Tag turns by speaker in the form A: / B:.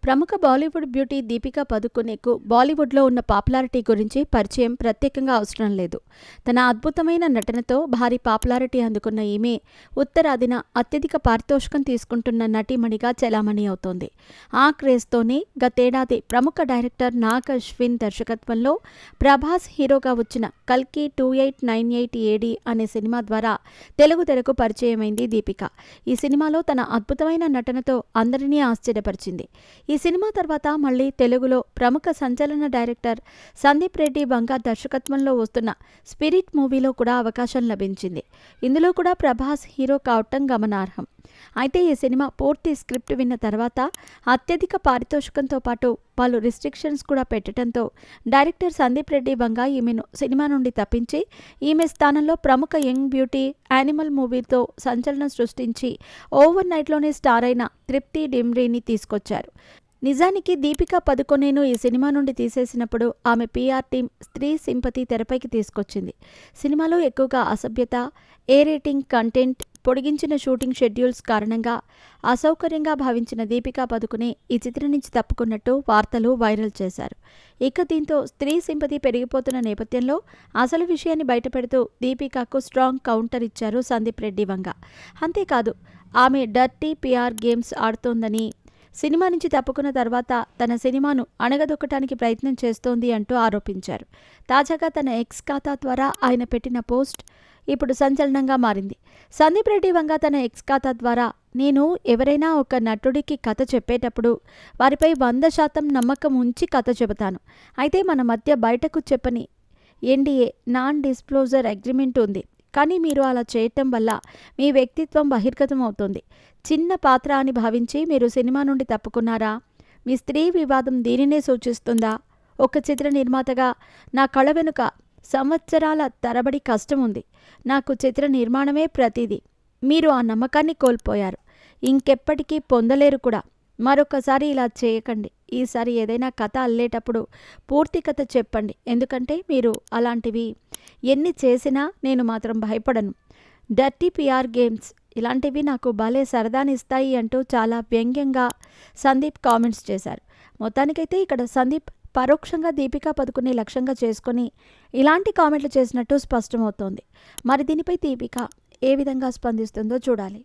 A: ప్రముఖ బాలీవుడ్ బ్యూటీ దీపికా పదుకొనెకు బాలీవుడ్లో ఉన్న పాపులారిటీ గురించి పరిచయం ప్రత్యేకంగా అవసరం లేదు. తన అద్భుతమైన నటనతో భారీ పాపులారిటీ అందుకున్న ఈమె ఉత్తరాదిన అత్యధిక పారితోషికం తీసుకుంటున్న నటీమణిగా చెలామణి అవుతోంది. ఆ క్రేజ్తోనే గతేడాది ప్రముఖ డైరెక్టర్ నాగ్ అశ్విన్ దర్శకత్వంలో ప్రభాస్ హీరోగా వచ్చిన కల్కి 2898 AD అనే సినిమా ద్వారా తెలుగు తెరకు పరిచయమైంది దీపిక. ఈ సినిమాలో తన అద్భుతమైన నటనతో అందరినీ ఆశ్చర్యపరిచింది. ఈ సినిమా తర్వాత మళ్లీ తెలుగులో ప్రముఖ సంచలన డైరెక్టర్ సందీప్ రెడ్డి వంగ దర్శకత్వంలో వస్తున్న స్పిరిట్ మూవీలో కూడా అవకాశం లభించింది. ఇందులో కూడా ప్రభాస్ హీరో కావటం గమనార్హం. అయితే ఈ సినిమా పూర్తి స్క్రిప్ట్ విన్న తర్వాత అత్యధిక పారితోషికంతో పాటు పలు రిస్ట్రిక్షన్స్ కూడా పెట్టడంతో డైరెక్టర్ సందీప్ రెడ్డి వంగ ఈమెను సినిమా నుండి తప్పించి ఈమె స్థానంలో ప్రముఖ యంగ్ బ్యూటీ యానిమల్ మూవీతో సంచలనం సృష్టించి ఓవర్ నైట్లోనే స్టార్ అయిన తృప్తి డిమ్రీని తీసుకొచ్చారు. నిజానికి దీపికా పదుకొనెను ఈ సినిమా నుండి తీసేసినప్పుడు ఆమె PR టీం స్త్రీ సింపతి తెరపైకి తీసుకొచ్చింది. సినిమాలో ఎక్కువగా అసభ్యత, ఏ రేటింగ్ కంటెంట్, పొడిగించిన షూటింగ్ షెడ్యూల్స్ కారణంగా అసౌకర్యంగా భావించిన దీపికా పదుకొనె ఈ చిత్రం నుంచి తప్పుకున్నట్టు వార్తలు వైరల్ చేశారు. ఇక దీంతో స్త్రీ సింపతి పెరిగిపోతున్న నేపథ్యంలో అసలు విషయాన్ని బయటపెడుతూ దీపికాకు స్ట్రాంగ్ కౌంటర్ ఇచ్చారు సందీప్ రెడ్డి వంగ. అంతేకాదు ఆమె డర్టీ PR గేమ్స్ ఆడుతోందని, సినిమా నుంచి తప్పుకున్న తర్వాత తన సినిమాను అణగదొక్కటానికి ప్రయత్నం చేస్తోంది అంటూ ఆరోపించారు. తాజాగా తన ఎక్స్ ఖాతా ద్వారా ఆయన పెట్టిన పోస్ట్ ఇప్పుడు సంచలనంగా మారింది. సందీప్ రెడ్డి వంగ తన ఎక్స్ ఖాతా ద్వారా, నేను ఎవరైనా ఒక నటుడికి కథ చెప్పేటప్పుడు వారిపై 100% నమ్మకం ఉంచి కథ చెబుతాను. అయితే మన మధ్య బయటకు చెప్పని NDA నాన్ డిస్క్లోజర్ అగ్రిమెంట్ ఉంది. కానీ మీరు అలా చేయటం వల్ల మీ వ్యక్తిత్వం బహిర్గతం అవుతోంది. చిన్న పాత్ర అని భావించి మీరు సినిమా నుండి తప్పుకున్నారా? మీ స్త్రీ వివాదం దీనినే సూచిస్తుందా? ఒక చిత్ర నిర్మాతగా నా కళ వెనుక సంవత్సరాల తరబడి కష్టం ఉంది. నాకు చిత్ర నిర్మాణమే ప్రతిదీ. మీరు ఆ నమ్మకాన్ని కోల్పోయారు. ఇంకెప్పటికీ పొందలేరు కూడా. మరొకసారి ఇలా చేయకండి. ఈసారి ఏదైనా కథ అల్లేటప్పుడు పూర్తి కథ చెప్పండి. ఎందుకంటే మీరు అలాంటివి ఎన్ని చేసినా నేను మాత్రం భయపడను. డర్టీ PR గేమ్స్ ఇలాంటివి నాకు భలే సరదానిస్తాయి అంటూ చాలా వ్యంగ్యంగా సందీప్ కామెంట్స్ చేశారు. మొత్తానికైతే ఇక్కడ సందీప్ పరోక్షంగా దీపికా పదుకొనె లక్ష్యంగా చేసుకొని ఇలాంటి కామెంట్లు చేసినట్టు స్పష్టమవుతోంది. మరి దీనిపై దీపిక ఏ విధంగా స్పందిస్తుందో చూడాలి.